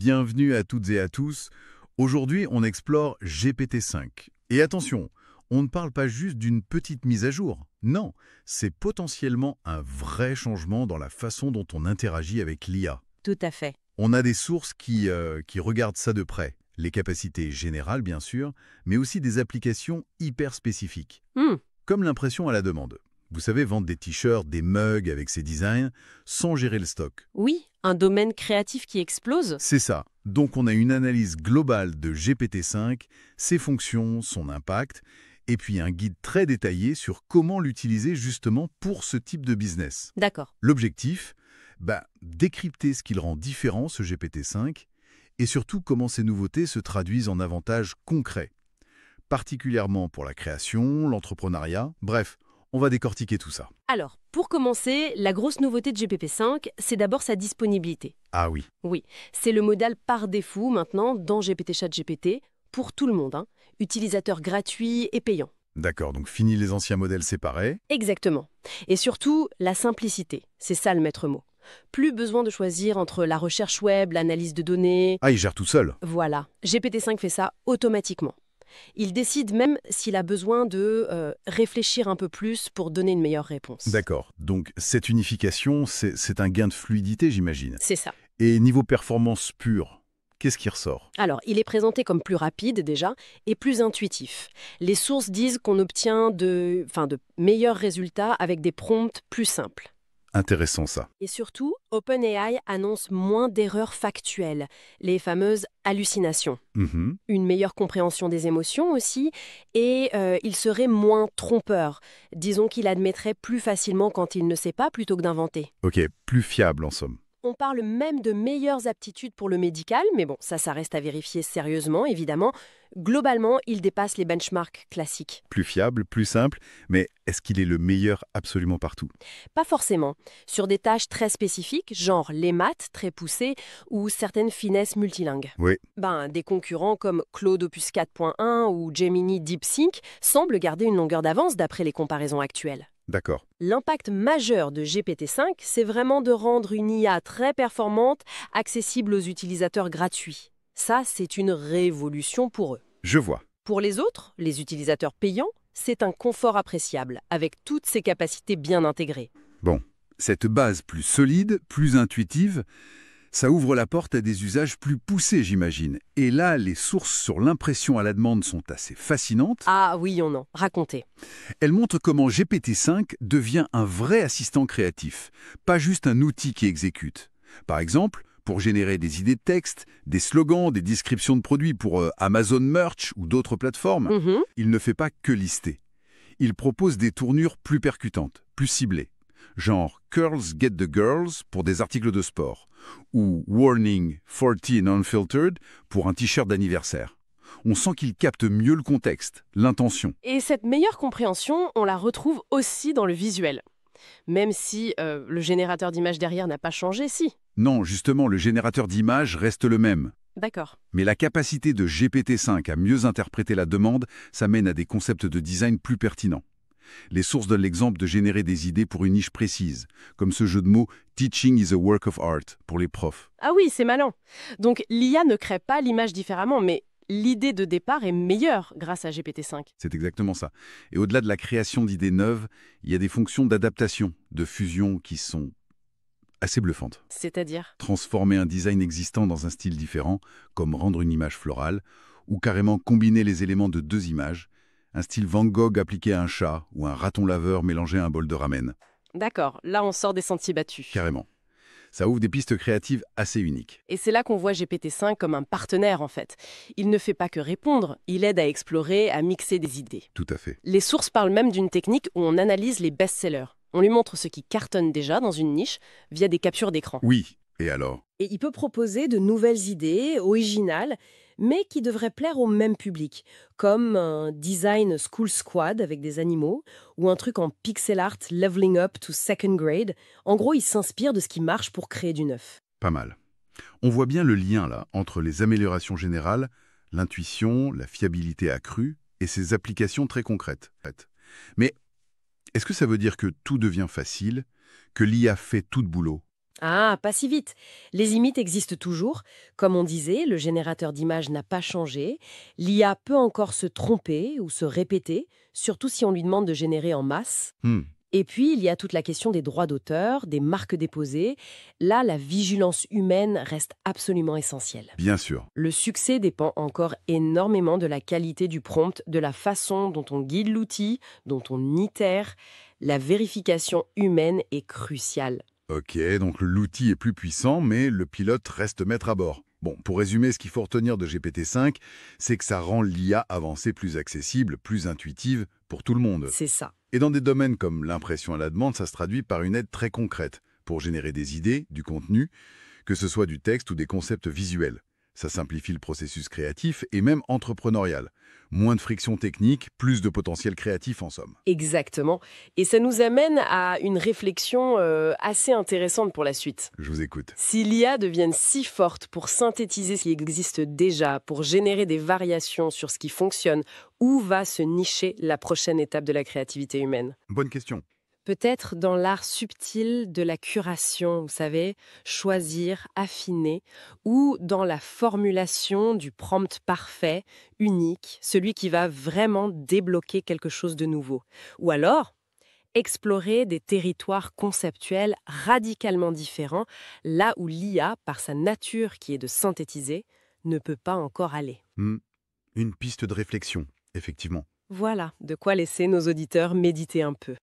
Bienvenue à toutes et à tous. Aujourd'hui, on explore GPT-5. Et attention, on ne parle pas juste d'une petite mise à jour. Non, c'est potentiellement un vrai changement dans la façon dont on interagit avec l'IA. Tout à fait. On a des sources qui regardent ça de près. Les capacités générales, bien sûr, mais aussi des applications hyper spécifiques. Hmm, Comme l'impression à la demande. Vous savez, vendre des t-shirts, des mugs avec ces designs, sans gérer le stock. Oui, un domaine créatif qui explose. C'est ça. Donc on a une analyse globale de GPT-5, ses fonctions, son impact, et puis un guide très détaillé sur comment l'utiliser justement pour ce type de business. D'accord. L'objectif, décrypter ce qui le rend différent, ce GPT-5, et surtout comment ces nouveautés se traduisent en avantages concrets, particulièrement pour la création, l'entrepreneuriat, bref, on va décortiquer tout ça. Alors, pour commencer, la grosse nouveauté de GPT-5, c'est d'abord sa disponibilité. Ah oui, Oui, c'est le modèle par défaut maintenant dans GPT Chat GPT pour tout le monde, utilisateur gratuit et payant. d'accord, donc fini les anciens modèles séparés. Exactement. Et surtout, la simplicité, c'est ça le maître mot. Plus besoin de choisir entre la recherche web, l'analyse de données. Ah, il gère tout seul. Voilà, GPT-5 fait ça automatiquement. Il décide même s'il a besoin de réfléchir un peu plus pour donner une meilleure réponse. D'accord, donc cette unification, c'est un gain de fluidité, j'imagine. C'est ça. Et niveau performance pure, qu'est-ce qui ressort? Alors, il est présenté comme plus rapide déjà et plus intuitif. Les sources disent qu'on obtient de meilleurs résultats avec des prompts plus simples. Intéressant ça. Et surtout, OpenAI annonce moins d'erreurs factuelles, les fameuses hallucinations. Mhm. Une meilleure compréhension des émotions aussi, et il serait moins trompeur. Disons qu'il admettrait plus facilement quand il ne sait pas plutôt que d'inventer. Ok, plus fiable en somme. On parle même de meilleures aptitudes pour le médical, mais bon, ça reste à vérifier sérieusement, évidemment. Globalement, il dépasse les benchmarks classiques. Plus fiable, plus simple, mais est-ce qu'il est le meilleur absolument partout? Pas forcément. Sur des tâches très spécifiques, genre les maths très poussées ou certaines finesses multilingues. Oui, Des concurrents comme Claude Opus 4.1 ou Gemini DeepSeek semblent garder une longueur d'avance d'après les comparaisons actuelles. d'accord. L'impact majeur de GPT-5, c'est vraiment de rendre une IA très performante accessible aux utilisateurs gratuits. Ça, c'est une révolution pour eux. Je vois. Pour les autres, les utilisateurs payants, c'est un confort appréciable, avec toutes ses capacités bien intégrées. Bon, cette base plus solide, plus intuitive, ça ouvre la porte à des usages plus poussés, j'imagine. Et là, les sources sur l'impression à la demande sont assez fascinantes. Ah oui, on en. Racontez. Elles montrent comment GPT-5 devient un vrai assistant créatif, pas juste un outil qui exécute. Par exemple, pour générer des idées de texte, des slogans, des descriptions de produits pour Amazon Merch ou d'autres plateformes, Mhm. il ne fait pas que lister. Il propose des tournures plus percutantes, plus ciblées. Genre Curls Get the Girls pour des articles de sport ou Warning 14 Unfiltered pour un t-shirt d'anniversaire. On sent qu'il capte mieux le contexte, l'intention. Et cette meilleure compréhension, on la retrouve aussi dans le visuel. Même si le générateur d'images derrière n'a pas changé, si. Non, justement, le générateur d'images reste le même. D'accord. Mais la capacité de GPT-5 à mieux interpréter la demande, ça mène à des concepts de design plus pertinents. Les sources donnent l'exemple de générer des idées pour une niche précise, comme ce jeu de mots « Teaching is a work of art » pour les profs. Ah oui, c'est malin. Donc l'IA ne crée pas l'image différemment, mais l'idée de départ est meilleure grâce à GPT-5. C'est exactement ça. Et au-delà de la création d'idées neuves, il y a des fonctions d'adaptation, de fusion qui sont assez bluffantes. C'est-à-dire? Transformer un design existant dans un style différent, comme rendre une image florale, ou carrément combiner les éléments de deux images, un style Van Gogh appliqué à un chat ou un raton laveur mélangé à un bol de ramen. D'accord, là on sort des sentiers battus. Carrément. Ça ouvre des pistes créatives assez uniques. Et c'est là qu'on voit GPT-5 comme un partenaire en fait. Il ne fait pas que répondre, il aide à explorer, à mixer des idées. Tout à fait. Les sources parlent même d'une technique où on analyse les best-sellers. On lui montre ce qui cartonne déjà dans une niche via des captures d'écran. Oui, et alors? Et il peut proposer de nouvelles idées, originales, mais qui devraient plaire au même public, comme un design school squad avec des animaux, ou un truc en pixel art leveling up to second grade. En gros, il s'inspire de ce qui marche pour créer du neuf. Pas mal. On voit bien le lien là entre les améliorations générales, l'intuition, la fiabilité accrue et ces applications très concrètes. Mais est-ce que ça veut dire que tout devient facile, que l'IA fait tout le boulot? Ah, pas si vite. Les imites existent toujours. Comme on disait, le générateur d'images n'a pas changé. L'IA peut encore se tromper ou se répéter, surtout si on lui demande de générer en masse. Hmm, Et puis, il y a toute la question des droits d'auteur, des marques déposées. Là, la vigilance humaine reste absolument essentielle. bien sûr. Le succès dépend encore énormément de la qualité du prompt, de la façon dont on guide l'outil, dont on itère. La vérification humaine est cruciale. Ok, donc l'outil est plus puissant, mais le pilote reste maître à bord. Bon, pour résumer, ce qu'il faut retenir de GPT-5, c'est que ça rend l'IA avancée plus accessible, plus intuitive pour tout le monde. C'est ça. Et dans des domaines comme l'impression à la demande, ça se traduit par une aide très concrète pour générer des idées, du contenu, que ce soit du texte ou des concepts visuels. Ça simplifie le processus créatif et même entrepreneurial. Moins de friction technique, plus de potentiel créatif en somme. Exactement. Et ça nous amène à une réflexion assez intéressante pour la suite. Je vous écoute. Si l'IA devienne si forte pour synthétiser ce qui existe déjà, pour générer des variations sur ce qui fonctionne, où va se nicher la prochaine étape de la créativité humaine? Bonne question. Peut-être dans l'art subtil de la curation, vous savez, choisir, affiner, ou dans la formulation du prompt parfait, unique, celui qui va vraiment débloquer quelque chose de nouveau. Ou alors, explorer des territoires conceptuels radicalement différents, là où l'IA, par sa nature qui est de synthétiser, ne peut pas encore aller. Hmm, une piste de réflexion, effectivement. Voilà, de quoi laisser nos auditeurs méditer un peu.